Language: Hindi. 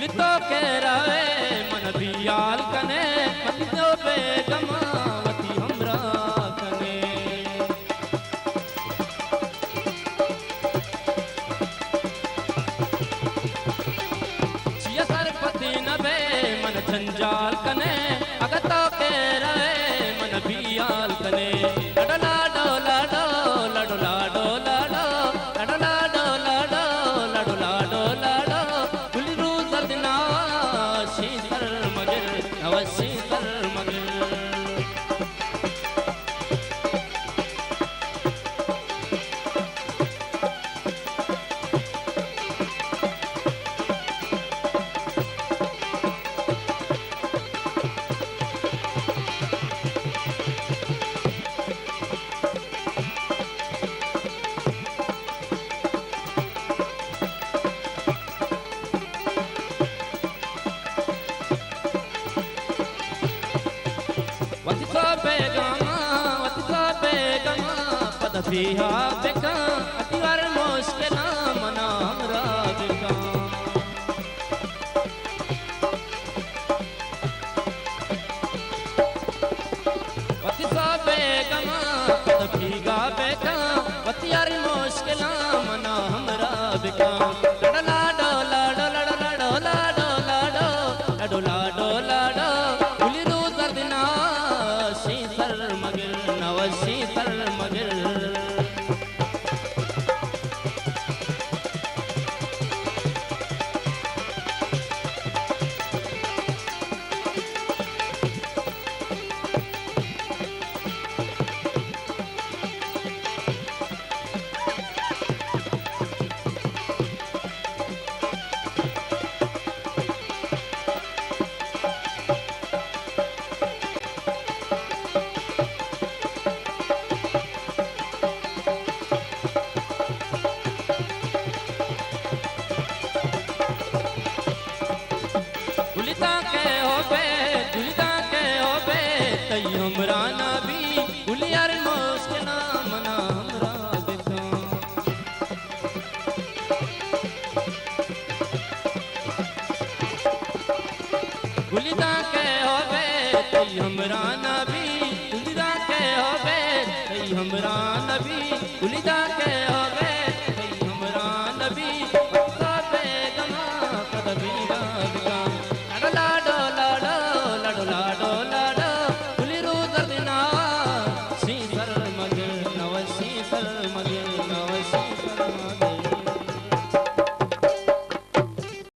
तो के रहे मन बियाल कने मतियो बेगमा वती हमरा कने छिया सरपति नबे मन जंजाल कने अगर तो के रहे मन बियाल कने लडला डोला डो लडला डोला डो लडला डोला डो लडला डोला डो गुलरू सदना शीतल मगर नव शीतल मगर बिहा बेका अतिवार मुश्किल मना हमरा बेका वती सा बेगमा बिहा बेका अतिवार मुश्किल मना हमरा बेका लडला डोला डोला डोला डोला डोला डोला डोला डो गुलिरू सरदना शीतल मगर नव शीतल मगर हमरा नबी गुलियार मुश्किल मना हमरा बेका गुलिदा के होबे तई हमरा नबी गुलिदा के होबे तई हमरा नबी गुलिदा के होबे तई हमरा नबी पत्ता बेगमा कदबीरा बेगा लडला डोला डोला डोला डोला शीतल मगर नव शीतल मगर नव